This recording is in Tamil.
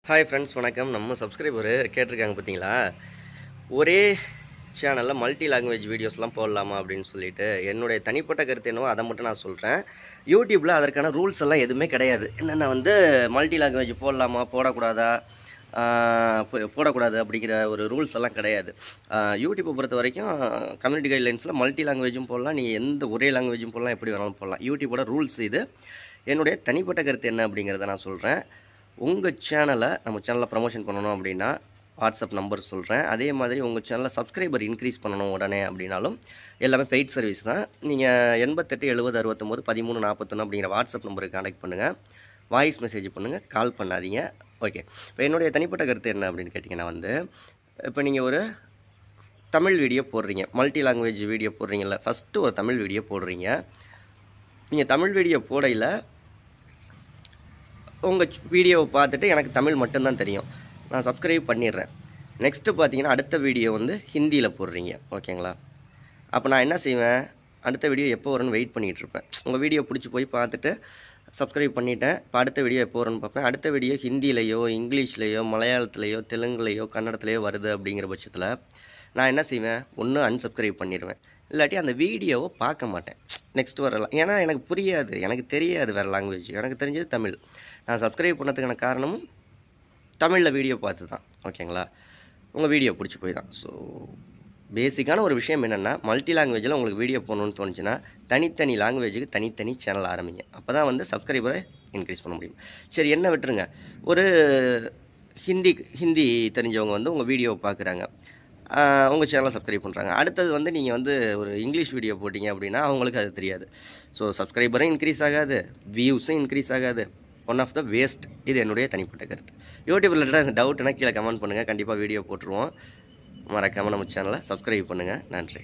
ஹாய் ஃப்ரெண்ட்ஸ், வணக்கம். நம்ம சப்ஸ்கிரைபர் கேட்டிருக்காங்க பார்த்தீங்களா, ஒரே சேனலில் மல்டி லாங்குவேஜ் வீடியோஸ்லாம் போடலாமா அப்படின்னு சொல்லிட்டு. என்னுடைய தனிப்பட்ட கருத்து என்னவோ அதை மட்டும் நான் சொல்கிறேன். யூடியூப்பில் அதற்கான ரூல்ஸ் எல்லாம் எதுவுமே கிடையாது. என்னென்ன மல்டி லாங்குவேஜ் போடலாமா போடக்கூடாதா, போடக்கூடாது அப்படிங்கிற ஒரு ரூல்ஸ் எல்லாம் கிடையாது. யூடியூப்பை பொறுத்த வரைக்கும் கம்யூனிட்டி கைட்லைன்ஸில் மல்டி லாங்குவேஜும் போடலாம், நீங்கள் எந்த ஒரே லாங்குவேஜும் போடலாம், எப்படி வேணாலும் போடலாம். யூடியூப்போட ரூல்ஸ் இது. என்னுடைய தனிப்பட்ட கருத்து என்ன அப்படிங்கிறத நான் சொல்கிறேன். உங்கள் சேனலை நம்ம சேனலில் ப்ரமோஷன் பண்ணணும் அப்படின்னா வாட்ஸ்அப் நம்பர் சொல்கிறேன். அதே மாதிரி உங்கள் சேனலில் சப்ஸ்கிரைபர் இன்க்ரீஸ் பண்ணணும் உடனே அப்படின்னாலும் எல்லாமே பெய்ட் சர்வீஸ் தான். நீங்கள் 88 70 69 13 41 அப்படிங்கிற வாட்ஸ்அப் நம்பருக்கு கான்டெக்ட் பண்ணுங்கள். வாய்ஸ் மெசேஜ் பண்ணுங்கள், கால் பண்ணாதீங்க. ஓகே. இப்போ என்னுடைய தனிப்பட்ட கருத்து என்ன அப்படின்னு கேட்டிங்கன்னா, இப்போ நீங்கள் ஒரு தமிழ் வீடியோ போடுறீங்க, மல்டி லாங்குவேஜ் வீடியோ போடுறீங்கல்ல, ஃபஸ்ட்டு ஒரு தமிழ் வீடியோ போடுறீங்க. நீங்கள் தமிழ் வீடியோ போடையில் உங்கள் வீடியோவை பார்த்துட்டு எனக்கு தமிழ் மட்டும்தான் தெரியும், நான் சப்ஸ்கிரைப் பண்ணிடுறேன். நெக்ஸ்ட்டு பார்த்தீங்கன்னா அடுத்த வீடியோ ஹிந்தியில் போடுறீங்க, ஓகேங்களா? அப்போ நான் என்ன செய்வேன், அடுத்த வீடியோ எப்போ வரும்னு வெயிட் பண்ணிகிட்ருப்பேன். உங்கள் வீடியோ பிடிச்சி போய் பார்த்துட்டு சப்ஸ்கிரைப் பண்ணிவிட்டேன். இப்போ அடுத்த வீடியோ எப்போ வரும்னு பார்ப்பேன். அடுத்த வீடியோ ஹிந்திலேயோ இங்கிலீஷ்லேயோ மலையாளத்துலேயோ தெலுங்குலேயோ கன்னடத்துலேயோ வருது அப்படிங்கிற பட்சத்தில் நான் என்ன செய்வேன், ஒன்று அன்சப்ஸ்கிரைப் பண்ணிடுவேன், இல்லாட்டி அந்த வீடியோவை பார்க்க மாட்டேன். நெக்ஸ்ட் வரலாம், ஏன்னா எனக்கு புரியாது, எனக்கு தெரியாது வேறு லாங்குவேஜ், எனக்கு தெரிஞ்சது தமிழ். நான் சப்ஸ்கிரைப் பண்ணதுக்கான காரணமும் தமிழில் வீடியோ பார்த்து தான், ஓகேங்களா? உங்கள் வீடியோ பிடிச்சி போய் தான். ஸோ பேசிக்கான ஒரு விஷயம் என்னென்னா, மல்டி லாங்குவேஜில் உங்களுக்கு வீடியோ போகணுன்னு தோணுச்சுன்னா தனித்தனி லாங்குவேஜுக்கு தனித்தனி சேனல் ஆரம்பிங்க. அப்போ தான் சப்ஸ்கிரைபரை இன்க்ரீஸ் பண்ண முடியும். சரி, என்ன விட்டுருங்க, ஒரு ஹிந்தி தெரிஞ்சவங்க உங்கள் வீடியோவை பார்க்குறாங்க, உங்கள் சேனலை சப்ஸ்கிரைப் பண்ணுறாங்க. அடுத்தது நீங்கள் ஒரு இங்கிலீஷ் வீடியோ போட்டிங்க அப்படின்னா அவங்களுக்கு அது தெரியாது. ஸோ சப்ஸ்கிரைபரும் இன்க்ரீஸ் ஆகாது, வியூஸும் இன்க்ரீஸ் ஆகாது. One of the waste. இது என்னுடைய தனிப்பட்ட கருத்து. யூடியூப் ரிலேட்டடாக டவுட்னா கீழே கமெண்ட் பண்ணுங்கள், கண்டிப்பாக வீடியோ போட்டுருவோம். மறக்காமல் நம்ம சேனலை சப்ஸ்கிரைப் பண்ணுங்கள். நன்றி.